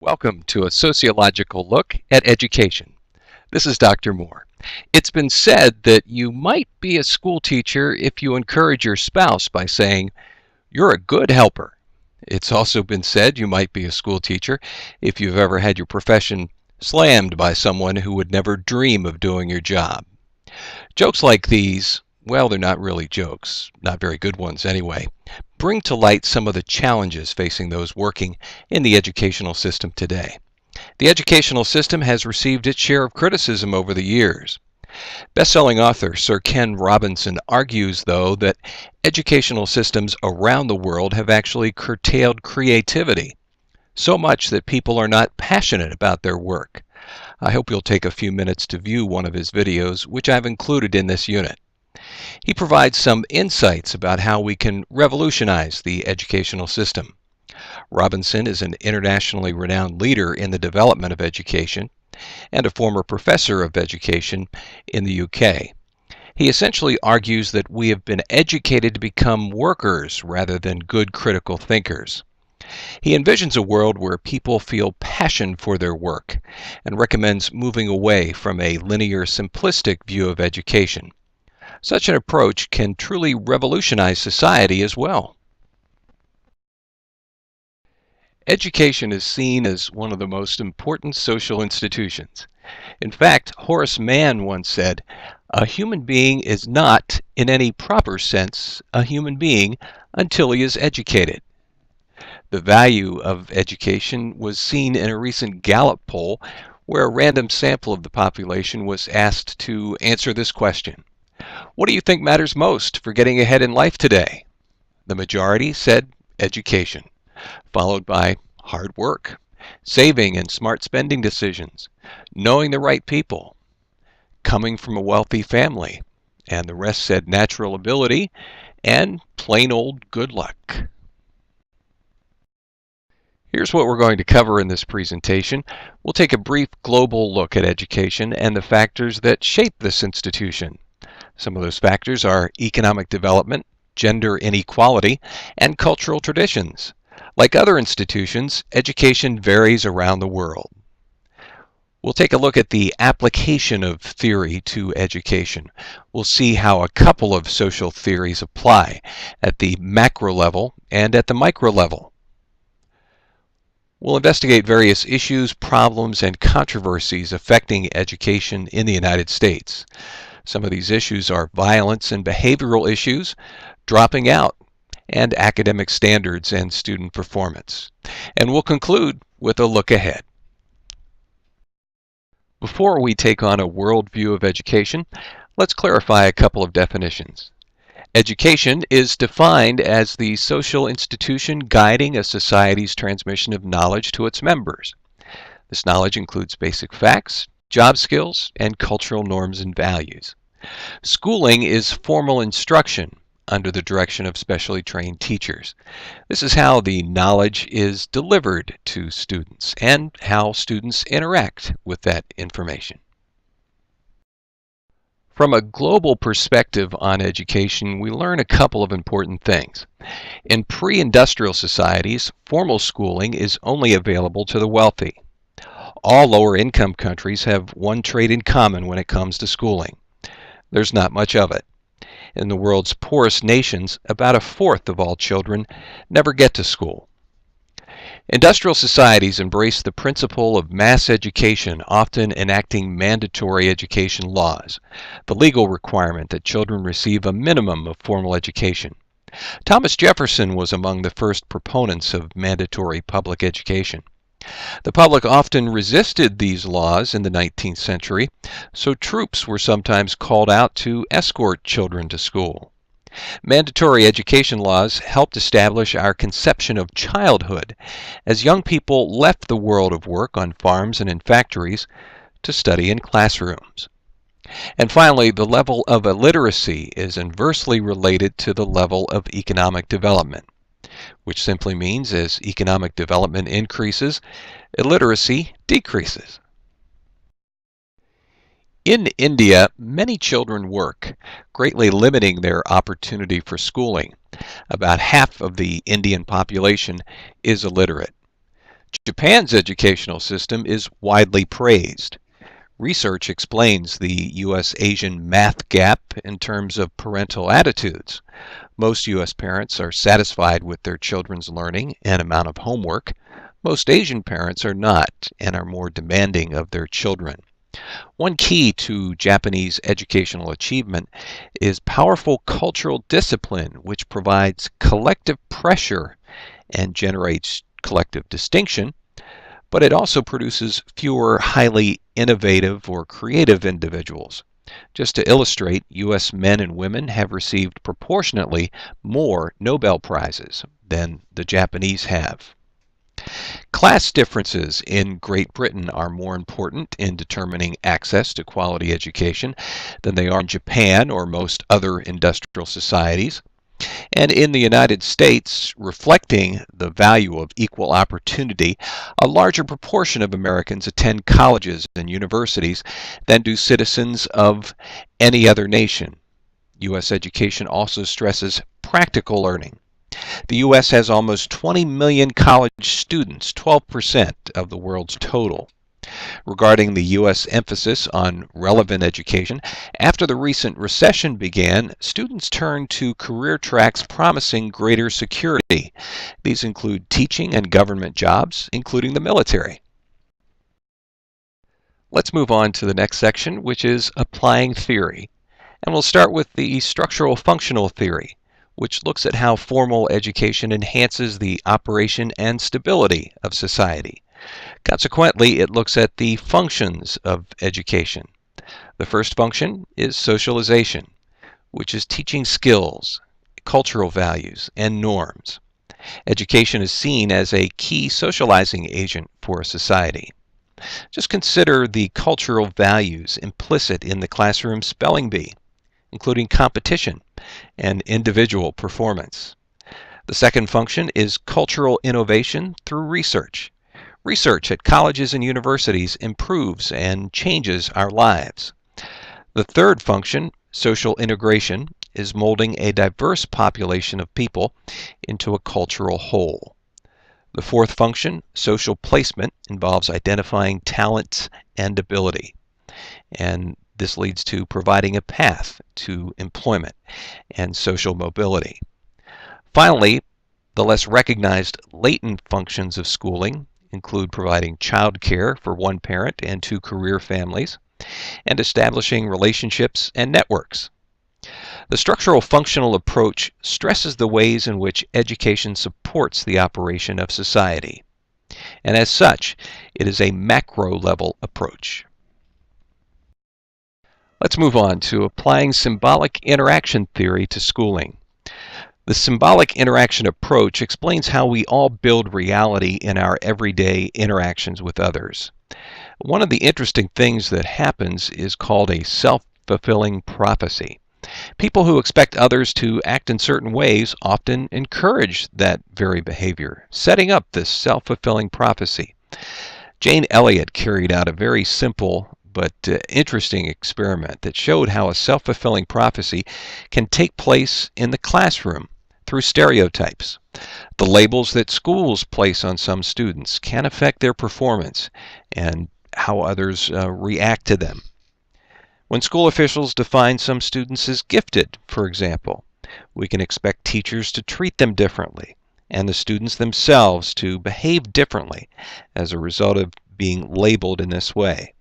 Welcome to a sociological look at education. This is Dr. Moore. It's been said that you might be a school teacher if you encourage your spouse by saying, "You're a good helper." It's also been said you might be a school teacher if you've ever had your profession slammed by someone who would never dream of doing your job. Jokes like these, well, they're not really jokes, not very good ones anyway, bring to light some of the challenges facing those working in the educational system today. The educational system has received its share of criticism over the years. Best-selling author Sir Ken Robinson argues, though, that educational systems around the world have actually curtailed creativity, so much that people are not passionate about their work. I hope you'll take a few minutes to view one of his videos, which I've included in this unit. He provides some insights about how we can revolutionize the educational system. Robinson is an internationally renowned leader in the development of education and a former professor of education in the UK. He essentially argues that we have been educated to become workers rather than good critical thinkers. He envisions a world where people feel passion for their work and recommends moving away from a linear, simplistic view of education. Such an approach can truly revolutionize society as well. Education is seen as one of the most important social institutions. In fact, Horace Mann once said, "A human being is not, in any proper sense, a human being until he is educated." The value of education was seen in a recent Gallup poll where a random sample of the population was asked to answer this question: "What do you think matters most for getting ahead in life today?" The majority said education, followed by hard work, saving and smart spending decisions, knowing the right people, coming from a wealthy family, and the rest said natural ability and plain old good luck. Here's what we're going to cover in this presentation. We'll take a brief global look at education and the factors that shape this institution. Some of those factors are economic development, gender inequality, and cultural traditions. Like other institutions, education varies around the world. We'll take a look at the application of theory to education. We'll see how a couple of social theories apply at the macro level and at the micro level. We'll investigate various issues, problems, and controversies affecting education in the United States. Some of these issues are violence and behavioral issues, dropping out, and academic standards and student performance. And we'll conclude with a look ahead. Before we take on a world view of education, let's clarify a couple of definitions. Education is defined as the social institution guiding a society's transmission of knowledge to its members. This knowledge includes basic facts, job skills, and cultural norms and values. Schooling is formal instruction under the direction of specially trained teachers. This is how the knowledge is delivered to students and how students interact with that information. From a global perspective on education, we learn a couple of important things. In pre-industrial societies, formal schooling is only available to the wealthy. All lower-income countries have one trait in common when it comes to schooling: there's not much of it. In the world's poorest nations, about a fourth of all children never get to school. Industrial societies embrace the principle of mass education, often enacting mandatory education laws, the legal requirement that children receive a minimum of formal education. Thomas Jefferson was among the first proponents of mandatory public education. The public often resisted these laws in the 19th century, so troops were sometimes called out to escort children to school. Mandatory education laws helped establish our conception of childhood, as young people left the world of work on farms and in factories to study in classrooms. And finally, the level of illiteracy is inversely related to the level of economic development, which simply means as economic development increases, illiteracy decreases. In India, many children work, greatly limiting their opportunity for schooling. About half of the Indian population is illiterate. Japan's educational system is widely praised. Research explains the U.S.-Asian math gap in terms of parental attitudes. Most U.S. parents are satisfied with their children's learning and amount of homework. Most Asian parents are not and are more demanding of their children. One key to Japanese educational achievement is powerful cultural discipline, which provides collective pressure and generates collective distinction, but it also produces fewer highly innovative or creative individuals. Just to illustrate, U.S. men and women have received proportionately more Nobel Prizes than the Japanese have. Class differences in Great Britain are more important in determining access to quality education than they are in Japan or most other industrial societies. And in the United States, reflecting the value of equal opportunity, a larger proportion of Americans attend colleges and universities than do citizens of any other nation. U.S. education also stresses practical learning. The U.S. has almost 20 million college students, 12% of the world's total. Regarding the U.S. emphasis on relevant education, after the recent recession began, students turned to career tracks promising greater security. These include teaching and government jobs, including the military. Let's move on to the next section, which is applying theory. And we'll start with the structural functional theory, which looks at how formal education enhances the operation and stability of society. Consequently, it looks at the functions of education. The first function is socialization, which is teaching skills, cultural values, and norms. Education is seen as a key socializing agent for a society. Just consider the cultural values implicit in the classroom spelling bee, including competition and individual performance. The second function is cultural innovation through research. Research at colleges and universities improves and changes our lives. The third function, social integration, is molding a diverse population of people into a cultural whole. The fourth function, social placement, involves identifying talents and ability. And this leads to providing a path to employment and social mobility. Finally, the less recognized latent functions of schooling include providing child care for one parent and two career families, and establishing relationships and networks. The structural functional approach stresses the ways in which education supports the operation of society, and as such, it is a macro-level approach. Let's move on to applying symbolic interaction theory to schooling. The symbolic interaction approach explains how we all build reality in our everyday interactions with others. One of the interesting things that happens is called a self-fulfilling prophecy. People who expect others to act in certain ways often encourage that very behavior, setting up this self-fulfilling prophecy. Jane Elliott carried out a very simple but interesting experiment that showed how a self-fulfilling prophecy can take place in the classroom through stereotypes. The labels that schools place on some students can affect their performance and how others react to them. When school officials define some students as gifted, for example, we can expect teachers to treat them differently and the students themselves to behave differently as a result of being labeled in this way.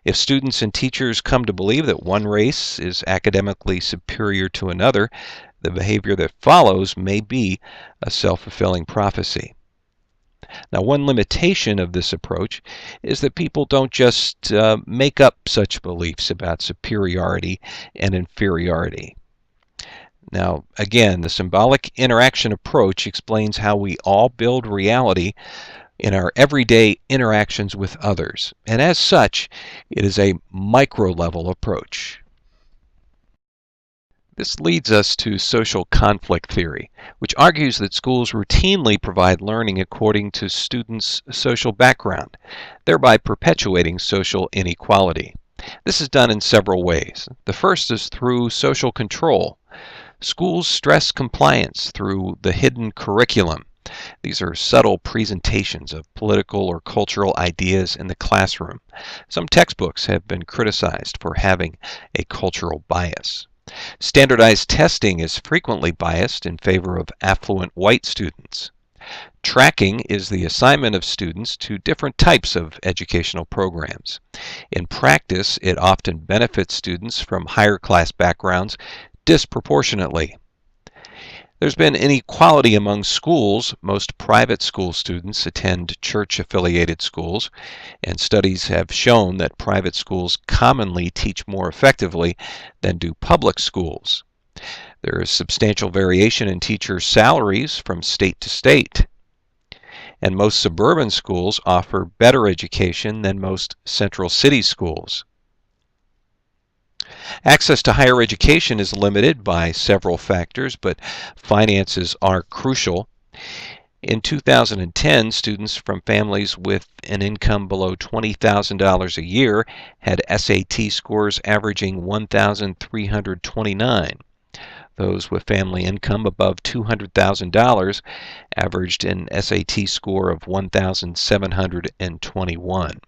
If students and teachers come to believe that one race is academically superior to another, the behavior that follows may be a self-fulfilling prophecy. Now, one limitation of this approach is that people don't just make up such beliefs about superiority and inferiority. Now, again, the symbolic interaction approach explains how we all build reality in our everyday interactions with others, and as such, it is a micro-level approach. This leads us to social conflict theory, which argues that schools routinely provide learning according to students' social background, thereby perpetuating social inequality. This is done in several ways. The first is through social control. Schools stress compliance through the hidden curriculum, These are subtle presentations of political or cultural ideas in the classroom. Some textbooks have been criticized for having a cultural bias. Standardized testing is frequently biased in favor of affluent white students. Tracking is the assignment of students to different types of educational programs. In practice, it often benefits students from higher class backgrounds disproportionately. There's been inequality among schools. Most private school students attend church-affiliated schools, and studies have shown that private schools commonly teach more effectively than do public schools. There is substantial variation in teacher salaries from state to state, and most suburban schools offer better education than most central city schools. Access to higher education is limited by several factors, but finances are crucial. In 2010, students from families with an income below $20,000 a year had SAT scores averaging 1,329. Those with family income above $200,000 averaged an SAT score of 1,721.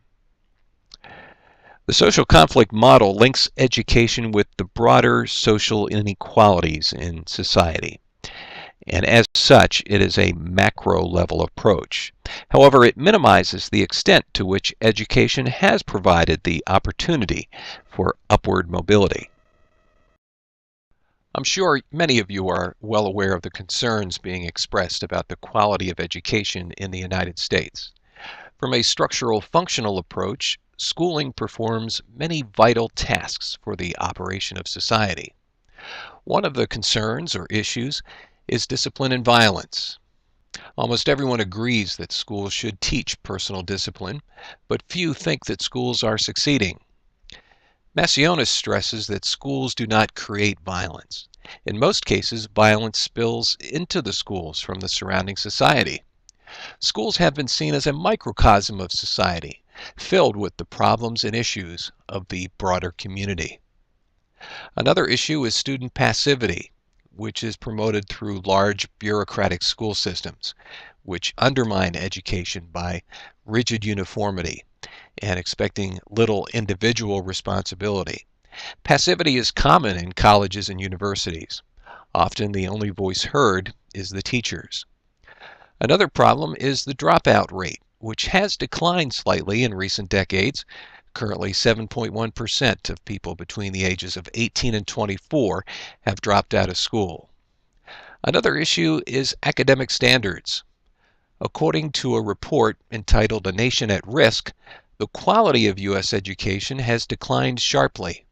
The social conflict model links education with the broader social inequalities in society, and as such, it is a macro-level approach. However, it minimizes the extent to which education has provided the opportunity for upward mobility. I'm sure many of you are well aware of the concerns being expressed about the quality of education in the United States. From a structural functional approach, schooling performs many vital tasks for the operation of society. One of the concerns or issues is discipline and violence. Almost everyone agrees that schools should teach personal discipline, but few think that schools are succeeding. Massionis stresses that schools do not create violence. In most cases, violence spills into the schools from the surrounding society. Schools have been seen as a microcosm of society, filled with the problems and issues of the broader community. Another issue is student passivity, which is promoted through large bureaucratic school systems, which undermine education by rigid uniformity and expecting little individual responsibility. Passivity is common in colleges and universities. Often the only voice heard is the teachers. Another problem is the dropout rate, which has declined slightly in recent decades. Currently, 7.1% of people between the ages of 18 and 24 have dropped out of school. Another issue is academic standards. According to a report entitled A Nation at Risk, the quality of U.S. education has declined sharply,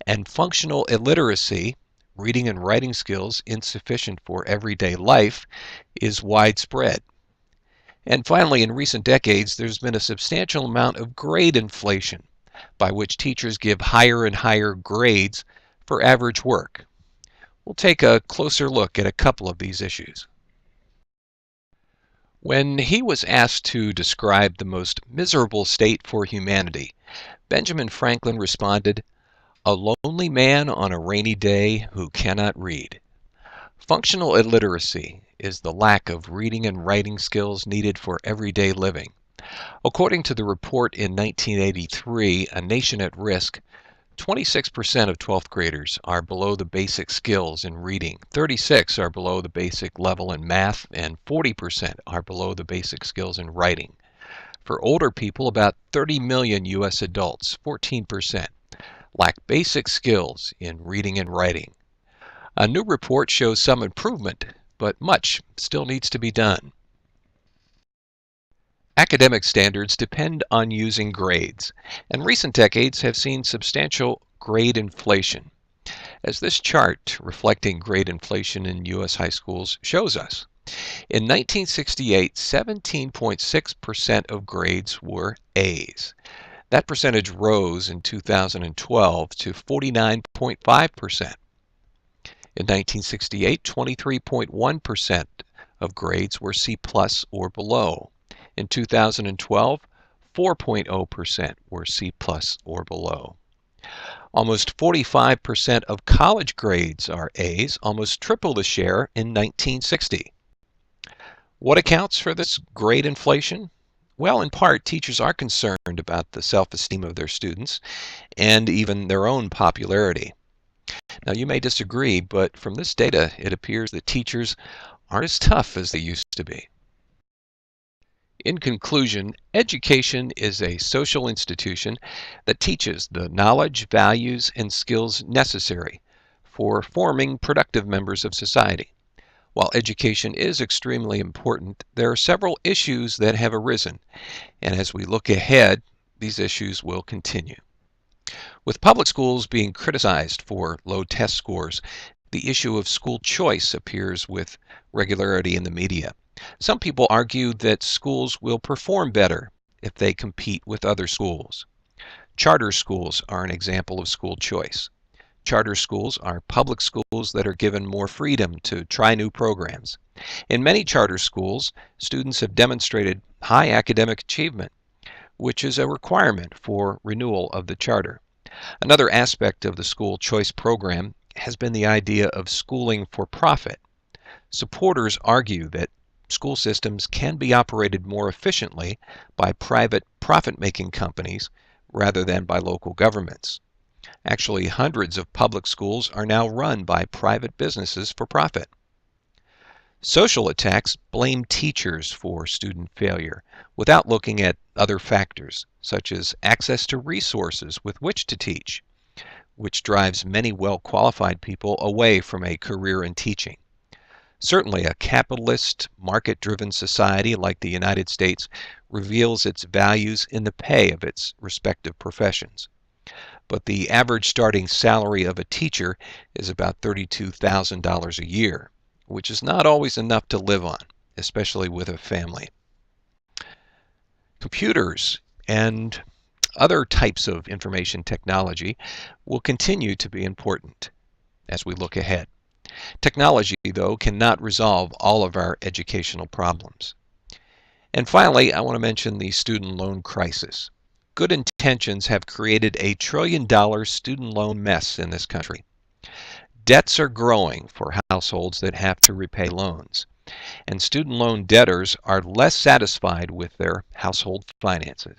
and functional illiteracy, reading and writing skills insufficient for everyday life, is widespread. And finally, in recent decades, there's been a substantial amount of grade inflation, by which teachers give higher and higher grades for average work. We'll take a closer look at a couple of these issues. When he was asked to describe the most miserable state for humanity, Benjamin Franklin responded, "A lonely man on a rainy day who cannot read." Functional illiteracy is the lack of reading and writing skills needed for everyday living. According to the report in 1983, A Nation at Risk, 26% of 12th graders are below the basic skills in reading, 36% are below the basic level in math, and 40% are below the basic skills in writing. For older people, about 30 million U.S. adults, 14%, lack basic skills in reading and writing. A new report shows some improvement, but much still needs to be done. Academic standards depend on using grades, and recent decades have seen substantial grade inflation, as this chart reflecting grade inflation in U.S. high schools shows us. In 1968, 17.6% of grades were A's. That percentage rose in 2012 to 49.5%. In 1968, 23.1% of grades were C+ or below. In 2012, 4.0% were C+ or below. Almost 45% of college grades are A's, almost triple the share in 1960. What accounts for this grade inflation? Well, in part, teachers are concerned about the self-esteem of their students and even their own popularity. Now, you may disagree, but from this data, it appears that teachers aren't as tough as they used to be. In conclusion, education is a social institution that teaches the knowledge, values, and skills necessary for forming productive members of society. While education is extremely important, there are several issues that have arisen, and as we look ahead, these issues will continue. With public schools being criticized for low test scores, the issue of school choice appears with regularity in the media. Some people argue that schools will perform better if they compete with other schools. Charter schools are an example of school choice. Charter schools are public schools that are given more freedom to try new programs. In many charter schools, students have demonstrated high academic achievement, which is a requirement for renewal of the charter. Another aspect of the school choice program has been the idea of schooling for profit. Supporters argue that school systems can be operated more efficiently by private profit-making companies rather than by local governments. Actually, hundreds of public schools are now run by private businesses for profit. Social attacks blame teachers for student failure without looking at other factors, such as access to resources with which to teach, which drives many well-qualified people away from a career in teaching. Certainly, a capitalist, market-driven society like the United States reveals its values in the pay of its respective professions. But the average starting salary of a teacher is about $32,000 a year, which is not always enough to live on, especially with a family. Computers and other types of information technology will continue to be important as we look ahead. Technology, though, cannot resolve all of our educational problems. And finally, I want to mention the student loan crisis. Good intentions have created a trillion-dollar student loan mess in this country. Debts are growing for households that have to repay loans, and student loan debtors are less satisfied with their household finances.